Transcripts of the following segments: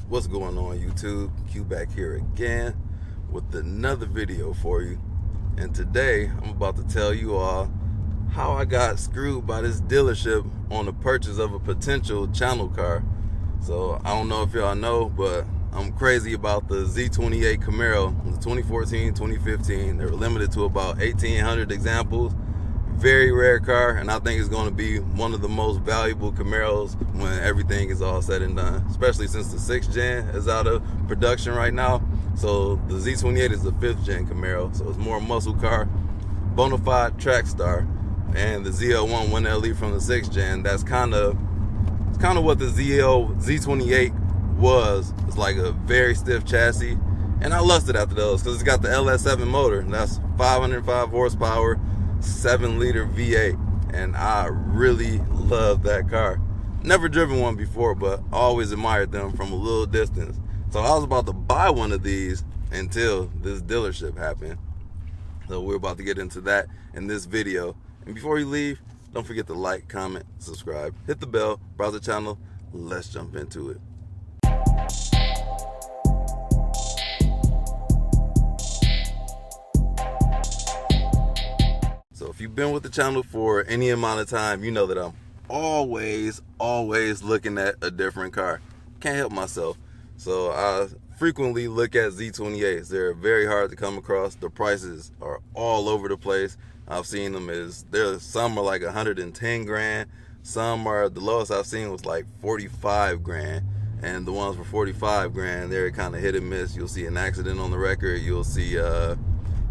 What's going on, YouTube? Q back here again with another video for you. And today I'm about to tell you all how I got screwed by this dealership on the purchase of a potential channel car. So I don't know if y'all know, but I'm crazy about the Z28 Camaro, the 2014, 2015. They were limited to about 1,800 examples. Very rare car, and I think it's going to be one of the most valuable Camaros when everything is all said and done, especially since the 6th gen is out of production right now. So the Z28 is the 5th gen Camaro, so it's more muscle car, bona fide track star. And the ZL1 1LE from the 6th gen, that's kind of what the Z28 was. It's like a very stiff chassis, and I lusted after those because it's got the LS7 motor. That's 505 horsepower, 7-liter V8, and I really love that car. Never driven one before, but always admired them from a little distance. So I was about to buy one of these until this dealership happened. So we're about to get into that in this video. And before you leave, don't forget to like, comment, subscribe, hit the bell, browse the channel. Let's jump into it. So if you've been with the channel for any amount of time, you know that I'm always looking at a different car. Can't help myself. So I frequently look at Z28s. They're very hard to come across. The prices are all over the place. I've seen them some are like 110 grand. Some are, the lowest I've seen was like 45 grand. And the ones for 45 grand, they're kind of hit and miss. You'll see an accident on the record. You'll see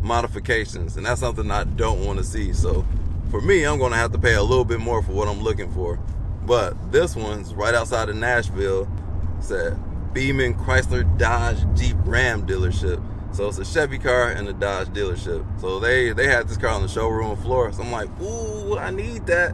modifications, and that's something I don't want to see. So for me, I'm going to have to pay a little bit more for what I'm looking for. But this one's right outside of Nashville. It's a Beeman Chrysler Dodge Jeep Ram dealership. So it's a Chevy car and a Dodge dealership. So they had this car on the showroom floor. So I'm like, ooh, I need that.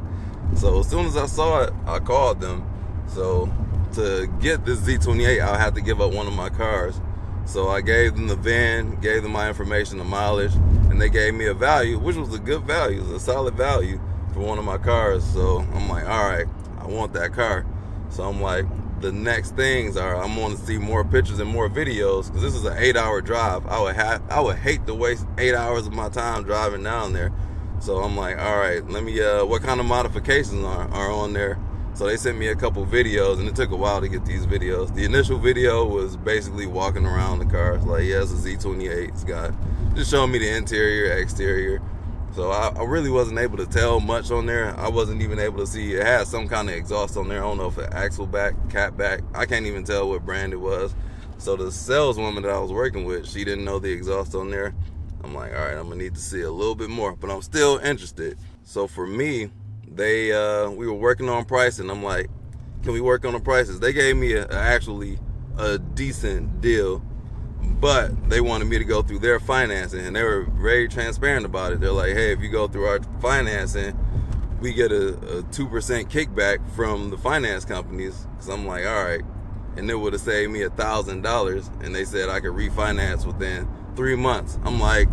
So as soon as I saw it, I called them. So to get this Z28, I'll have to give up one of my cars. So I gave them the VIN, gave them my information, the mileage, and they gave me a value, which was a good value, it was a solid value for one of my cars. So I'm like, all right, I want that car. So I'm like, the next things are, I'm going to see more pictures and more videos, because this is an 8-hour drive. I would hate to waste 8 hours of my time driving down there. So I'm like, all right, let me, what kind of modifications are on there? So they sent me a couple videos, and it took a while to get these videos. The initial video was basically walking around the car. It's like, yeah, it's a Z28. It's got, just showing me the interior, exterior. So I really wasn't able to tell much on there. I wasn't even able to see, it had some kind of exhaust on there. I don't know if it's axle back, cat back. I can't even tell what brand it was. So the saleswoman that I was working with, she didn't know the exhaust on there. I'm like, all right, I'm gonna need to see a little bit more, but I'm still interested. So for me, we were working on pricing. I'm like, can we work on the prices? They gave me actually a decent deal, but they wanted me to go through their financing, and they were very transparent about it. They're like, hey, if you go through our financing, we get a 2% kickback from the finance companies. So I'm like, all right. And it would have saved me $1,000, and they said I could refinance within 3 months. I'm like,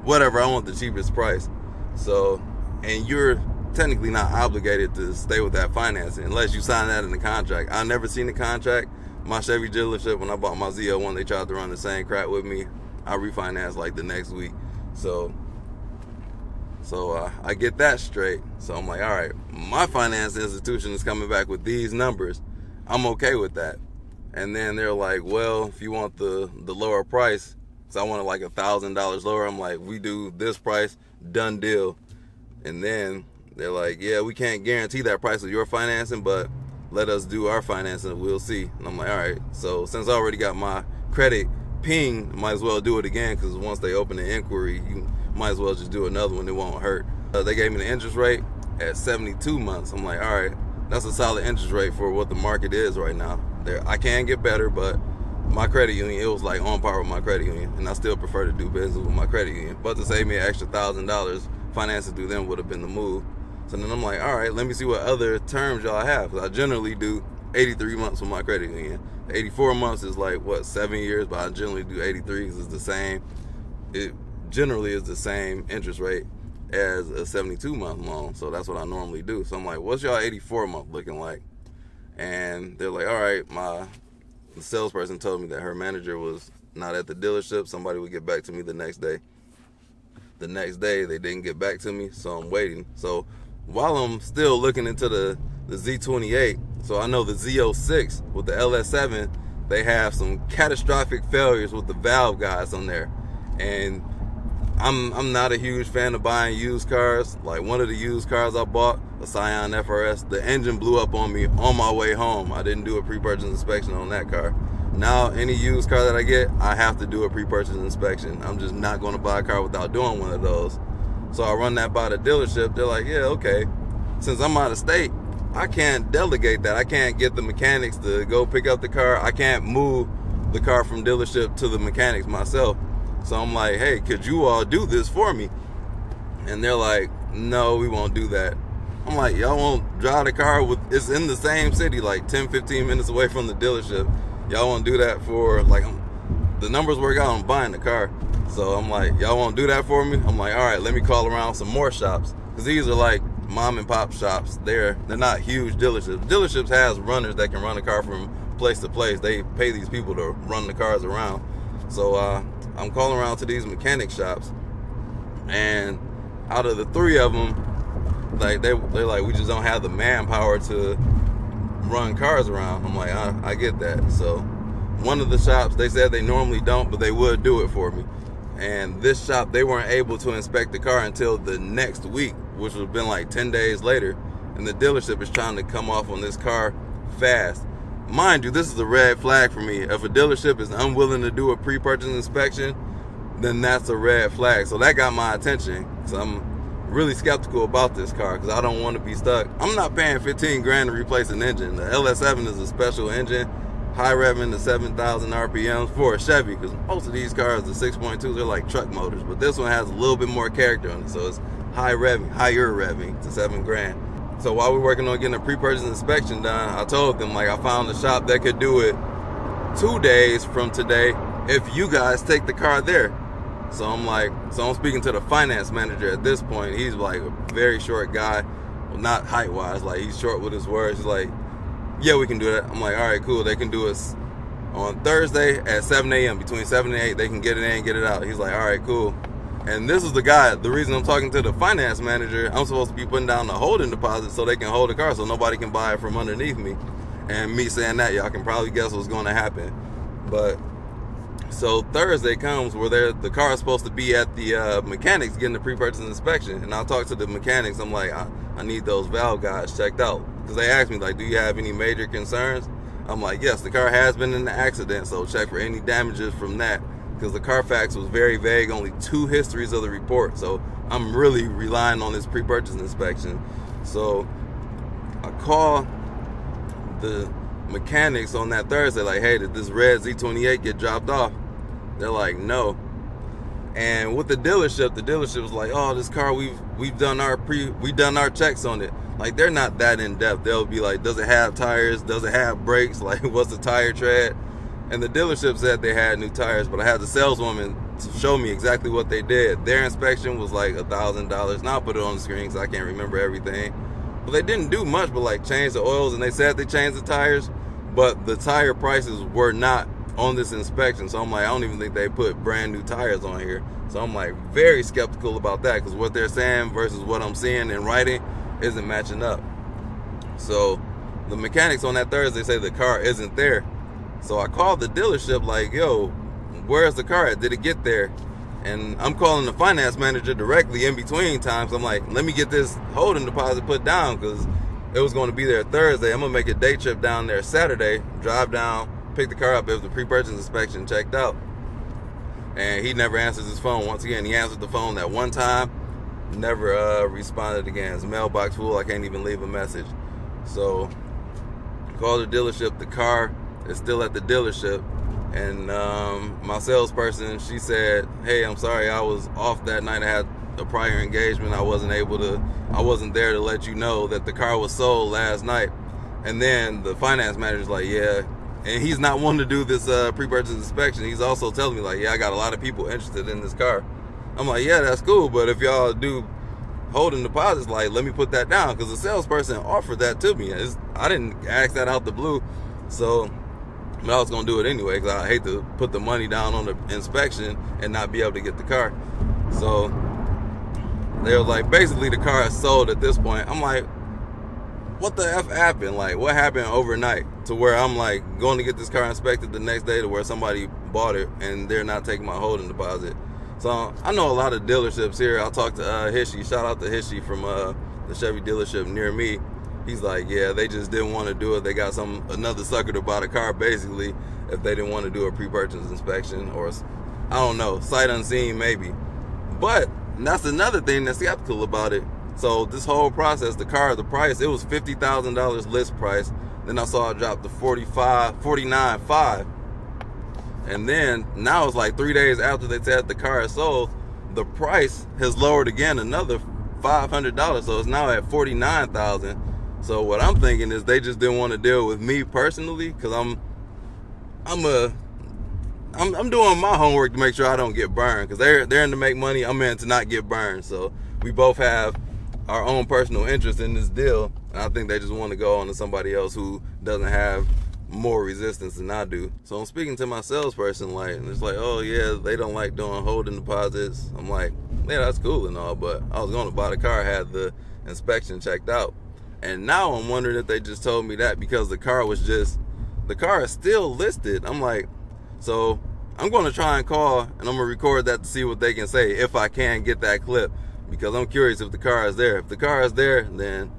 whatever, I want the cheapest price. So, and you're technically not obligated to stay with that financing unless you sign that in the contract. I've never seen the contract. My Chevy dealership, when I bought my ZL1, they tried to run the same crap with me. I refinanced like the next week. So I get that straight. So I'm like, all right, my finance institution is coming back with these numbers. I'm okay with that. And then they're like, well, if you want the lower price, so I wanted like $1,000 lower. I'm like, we do this price, done deal. And then they're like, yeah, we can't guarantee that price with your financing, but let us do our financing and we'll see. And I'm like, all right. So since I already got my credit pinged, might as well do it again, because once they open the inquiry, you might as well just do another one. It won't hurt. They gave me the interest rate at 72 months. I'm like, all right, that's a solid interest rate for what the market is right now. I can get better, but my credit union, it was like on par with my credit union, and I still prefer to do business with my credit union. But to save me an extra $1,000, financing through them would have been the move. So then I'm like, all right, let me see what other terms y'all have. Because I generally do 83 months with my credit union. 84 months is like, what, 7 years? But I generally do 83 because it's the same. It generally is the same interest rate as a 72-month loan. So that's what I normally do. So I'm like, what's y'all 84-month looking like? And they're like, all right, the salesperson told me that her manager was not at the dealership. Somebody would get back to me the next day. The next day, they didn't get back to me, so I'm waiting. So while I'm still looking into the Z28, so I know the Z06 with the LS7, they have some catastrophic failures with the valve guides on there. And I'm not a huge fan of buying used cars. Like one of the used cars I bought, a Scion FRS, the engine blew up on me on my way home. I didn't do a pre-purchase inspection on that car. Now, any used car that I get, I have to do a pre-purchase inspection. I'm just not going to buy a car without doing one of those. So I run that by the dealership. They're like, yeah, okay. Since I'm out of state, I can't delegate that. I can't get the mechanics to go pick up the car. I can't move the car from dealership to the mechanics myself. So I'm like, hey, could you all do this for me? And they're like, no, we won't do that. I'm like, y'all won't drive the car it's in the same city, like 10, 15 minutes away from the dealership. Y'all won't do that for, like, the numbers work out, I'm buying the car. So I'm like, y'all won't do that for me? I'm like, all right, let me call around some more shops. Because these are like mom and pop shops. They're not huge dealerships. Dealerships has runners that can run a car from place to place. They pay these people to run the cars around. So I'm calling around to these mechanic shops. And out of the three of them, like they're like, we just don't have the manpower to run cars around. I'm like, I get that. So one of the shops, they said they normally don't, but they would do it for me. And this shop, they weren't able to inspect the car until the next week, which would have been like 10 days later. And the dealership is trying to come off on this car fast. Mind you, this is a red flag for me. If a dealership is unwilling to do a pre-purchase inspection, then that's a red flag. So that got my attention. So I'm really skeptical about this car because I don't want to be stuck. I'm not paying 15 grand to replace an engine. The LS7 is a special engine, high revving to 7,000 RPMs for a Chevy, because most of these cars, the 6.2s, they're like truck motors, but this one has a little bit more character on it, so it's higher revving to 7 grand. So while we're working on getting a pre-purchase inspection done, I told them, like, I found a shop that could do it 2 days from today if you guys take the car there. So I'm speaking to the finance manager at this point. He's like a very short guy, well, not height-wise, like he's short with his words. He's like, yeah, we can do that. I'm like, all right, cool. They can do us on Thursday at 7 a.m. Between 7 and 8, they can get it in and get it out. He's like, all right, cool. And this is the guy, the reason I'm talking to the finance manager, I'm supposed to be putting down the holding deposit so they can hold the car so nobody can buy it from underneath me. And me saying that, y'all can probably guess what's going to happen. But so Thursday comes where the car is supposed to be at the mechanics getting the pre-purchase inspection. And I'll talk to the mechanics. I'm like, I need those valve guides checked out. Because they asked me, like, do you have any major concerns? I'm like, yes, the car has been in an accident, so check for any damages from that. Because the Carfax was very vague, only 2 histories of the report. So I'm really relying on this pre-purchase inspection. So I call the mechanics on that Thursday, like, hey, did this red Z28 get dropped off? They're like, no. And with the dealership was like, oh, this car, we've done our checks on it. Like, they're not that in depth. They'll be like, does it have tires? Does it have brakes? Like, what's the tire tread? And the dealership said they had new tires, but I had the saleswoman to show me exactly what they did. Their inspection was like $1,000. Now I'll put it on the screen because I can't remember everything. But they didn't do much but like change the oils, and they said they changed the tires, but the tire prices were not on this inspection. So I'm like, I don't even think they put brand new tires on here. So I'm like very skeptical about that, because what they're saying versus what I'm seeing in writing isn't matching up. So the mechanics on that Thursday say the car isn't there. So I called the dealership like, yo, where's the car at? Did it get there? And I'm calling the finance manager directly in between times. I'm like, let me get this holding deposit put down, because it was going to be there Thursday. I'm going to make a day trip down there Saturday, drive down, pick the car up if the pre-purchase inspection checked out. And he never answers his phone. Once again, he answered the phone that one time, never responded again. His mailbox full, I can't even leave a message. So called the dealership. The car is still at the dealership. And my salesperson, she said, hey, I'm sorry, I was off that night. I had a prior engagement. I wasn't there to let you know that the car was sold last night. And then the finance manager's like, yeah. And he's not one to do this pre-purchase inspection. He's also telling me, like, yeah, I got a lot of people interested in this car. I'm like, yeah, that's cool, but if y'all do holding deposits, like, let me put that down, because the salesperson offered that to me. I didn't ask that out the blue, so I was going to do it anyway, because I hate to put the money down on the inspection and not be able to get the car. So they were like, basically the car is sold at this point. I'm like, what the F happened? Like, what happened overnight to where I'm like going to get this car inspected the next day to where somebody bought it and they're not taking my holding deposit? So I know a lot of dealerships here. I'll talk to Hishy. Shout out to Hishy from the Chevy dealership near me. He's like, yeah, they just didn't want to do it. They got another sucker to buy the car, basically, if they didn't want to do a pre-purchase inspection, or I don't know, sight unseen maybe. But that's another thing that's skeptical about it. So this whole process, the price, it was $50,000 list price. Then I saw it drop to $49,500. And then now it's like 3 days after they said the car is sold, the price has lowered again another $500. So it's now at $49,000. So what I'm thinking is they just didn't want to deal with me personally, because I'm doing my homework to make sure I don't get burned, because they're in to make money, I'm in to not get burned. So we both have our own personal interest in this deal, and I think they just want to go on to somebody else who doesn't have more resistance than I do. So I'm speaking to my salesperson, like, and it's like, oh yeah, they don't like doing holding deposits. I'm like, yeah, that's cool and all, but I was going to buy the car, had the inspection checked out. And now I'm wondering if they just told me that because the car is still listed. I'm like, so I'm going to try and call, and I'm going to record that to see what they can say, if I can get that clip, because I'm curious if the car is there. If the car is there, then,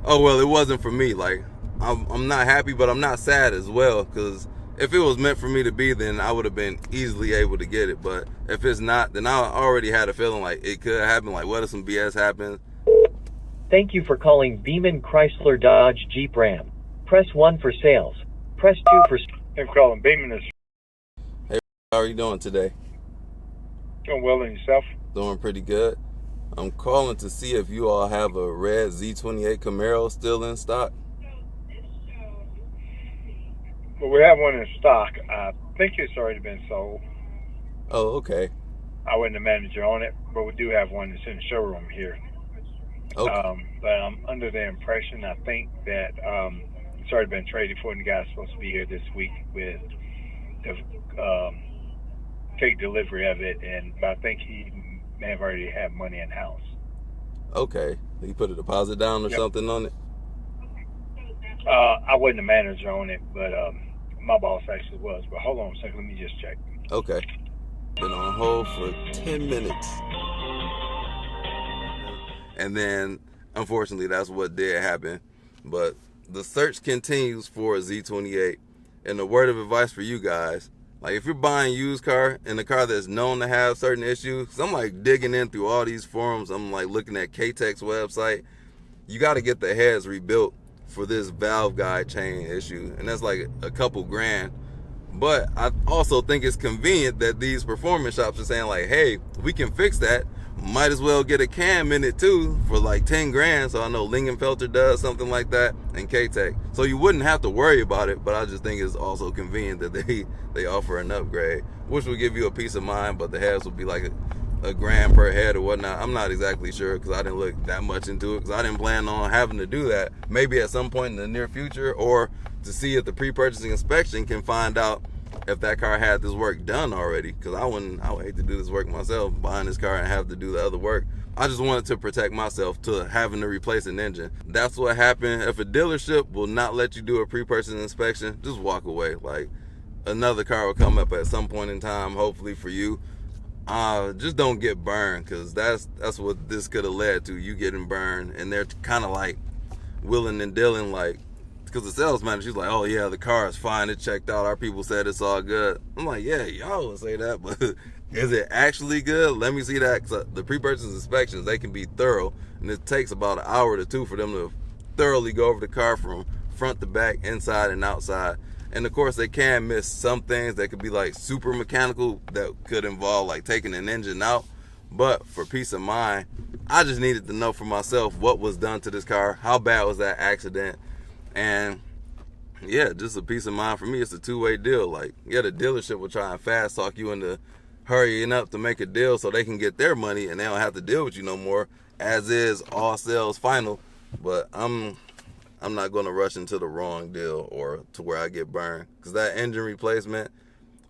oh, well, it wasn't for me. Like, I'm not happy, but I'm not sad as well, because if it was meant for me to be, then I would have been easily able to get it. But if it's not, then I already had a feeling like it could happen. Like, what if some BS happens? Thank you for calling Beeman Chrysler Dodge Jeep Ram. Press 1 for sales. Press 2 for... Thank you for calling Beeman. Hey, how are you doing today? Doing well, and yourself? Doing pretty good. I'm calling to see if you all have a red Z28 Camaro still in stock. Well, we have one in stock. I think it's already been sold. Oh, okay. I wasn't the manager on it, but we do have one that's in the showroom here. Okay. But I'm under the impression, I think that it's already been traded for, and the guy's supposed to be here this week with the take delivery of it, but I think he may have already had money in house. Okay. He put a deposit down or something on it? I wasn't the manager on it, but my boss actually was. But hold on a second, let me just check. Okay. Been on hold for 10 minutes. And then, unfortunately, that's what did happen. But the search continues for a Z28. And the word of advice for you guys, like, if you're buying a used car and a car that's known to have certain issues, 'cause I'm like digging in through all these forums, I'm like looking at K-Tech's website, you got to get the heads rebuilt for this valve guide chain issue, and that's like a couple grand. But I also think it's convenient that these performance shops are saying like, hey, we can fix that, might as well get a cam in it too for like 10 grand. So I know Inflator does something like that, and K-Tech, so you wouldn't have to worry about it. But I just think it's also convenient that they offer an upgrade, which will give you a peace of mind, but the heads will be like a grand per head or whatnot. I'm not exactly sure, because I didn't look that much into it, because I didn't plan on having to do that. Maybe at some point in the near future, or to see if the pre-purchasing inspection can find out if that car had this work done already, because I would hate to do this work myself, buying this car and have to do the other work. I just wanted to protect myself to having to replace an engine. That's what happened. If a dealership will not let you do a pre-purchase inspection, just walk away. Like, another car will come up at some point in time, hopefully for you. Just don't get burned, because that's what this could have led to, you getting burned. And they're kind of like willing and dealing, like, because the sales manager, she's like, oh yeah, the car is fine, it checked out, our people said it's all good. I'm like, yeah, y'all would say that, but is it actually good? Let me see that, because the pre-purchase inspections, they can be thorough, and it takes about an hour to two for them to thoroughly go over the car from front to back, inside and outside. And of course, they can miss some things that could be like super mechanical, that could involve like taking an engine out. But for peace of mind, I just needed to know for myself what was done to this car, how bad was that accident. And yeah, just a peace of mind for me. It's a two-way deal. Like, yeah, the dealership will try and fast talk you into hurrying up to make a deal so they can get their money and they don't have to deal with you no more. as is, all sales final. But I'm not going to rush into the wrong deal or to where I get burned, because that engine replacement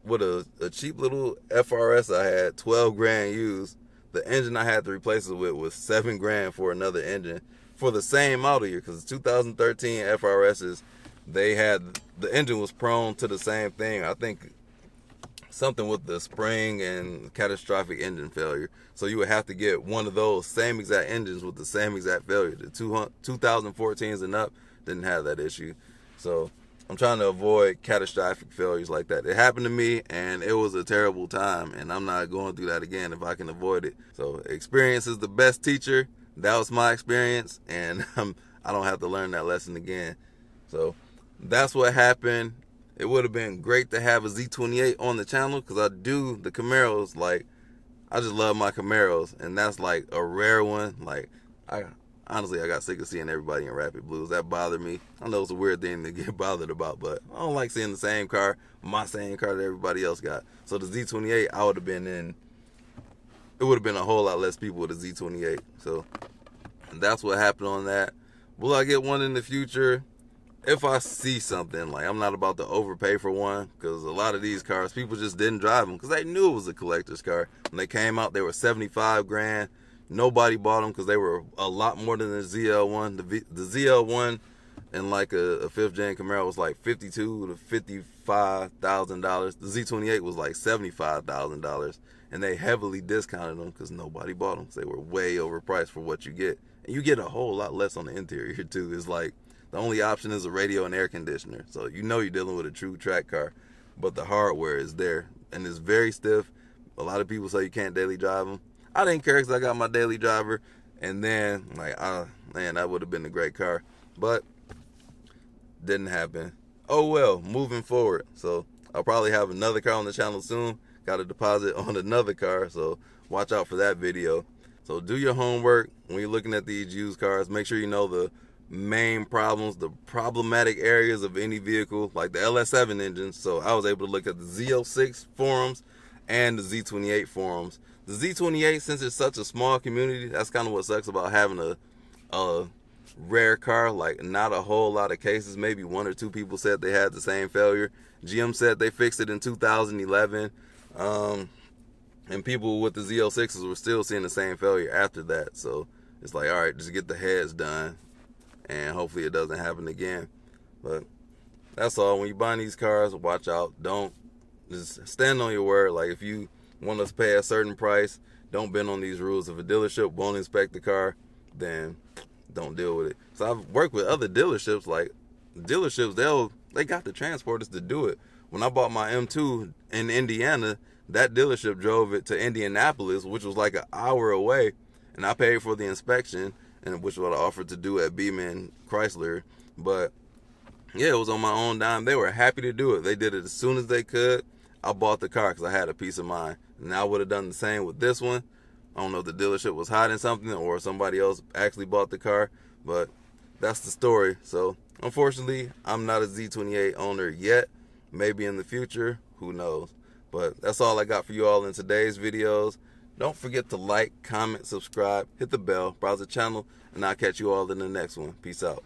with a cheap little FRS I had, 12 grand used. The engine I had to replace it with was 7 grand for another engine for the same model year, because 2013 FRSs, they had, the engine was prone to the same thing. I think something with the spring and catastrophic engine failure. So you would have to get one of those same exact engines with the same exact failure. The 2014s and up didn't have that issue. So I'm trying to avoid catastrophic failures like that. It happened to me, and it was a terrible time, and I'm not going through that again if I can avoid it. So experience is the best teacher. That was my experience, and I don't have to learn that lesson again. So that's what happened. It would have been great to have a Z28 on the channel, because I do the Camaros. Like, I just love my Camaros, and that's like a rare one. Like, honestly, I got sick of seeing everybody in Rapid Blues. That bothered me. I know it's a weird thing to get bothered about, but I don't like seeing the same car, my same car that everybody else got. So the Z28, I would have been in, it would have been a whole lot less people with a Z28. So that's what happened on that. Will I get one in the future? If I see something, like, I'm not about to overpay for one, because a lot of these cars, people just didn't drive them because they knew it was a collector's car. When they came out, they were 75 grand. Nobody bought them because they were a lot more than the ZL1. The ZL1 and like a 5th gen Camaro was like $52,000 to $55,000. The Z28 was like $75,000, and they heavily discounted them because nobody bought them. They were way overpriced for what you get, and you get a whole lot less on the interior too. It's like the only option is a radio and air conditioner, so you know you're dealing with a true track car, but the hardware is there, and it's very stiff. A lot of people say you can't daily drive them. I didn't care because I got my daily driver, and then, like, man, that would have been a great car, but didn't happen. Oh well, moving forward. So I'll probably have another car on the channel soon. Got a deposit on another car, so watch out for that video. So do your homework when you're looking at these used cars. Make sure you know the main problems, the problematic areas of any vehicle, like the LS7 engines. So I was able to look at the Z06 forums and the Z28 forums. The Z28, since it's such a small community, that's kind of what sucks about having a rare car. Like, not a whole lot of cases. Maybe 1 or 2 people said they had the same failure. GM said they fixed it in 2011, and people with the Z06s were still seeing the same failure after that. So it's like, all right, just get the heads done, and hopefully it doesn't happen again. But that's all. When you're buying these cars, watch out. Don't just stand on your word. Like, if you want us to pay a certain price, don't bend on these rules. If a dealership won't inspect the car, then don't deal with it. So I've worked with other dealerships. Like, dealerships, they got the transporters to do it. When I bought my M2 in Indiana, that dealership drove it to Indianapolis, which was like an hour away, and I paid for the inspection, and which was what I offered to do at Beeman Chrysler. But yeah, it was on my own dime. They were happy to do it. They did it as soon as they could. I bought the car because I had a peace of mind. And I would have done the same with this one. I don't know if the dealership was hiding something or somebody else actually bought the car, but that's the story. So unfortunately, I'm not a Z28 owner yet. Maybe in the future, who knows. But that's all I got for you all in today's videos. Don't forget to like, comment, subscribe, hit the bell, browse the channel, and I'll catch you all in the next one. Peace out.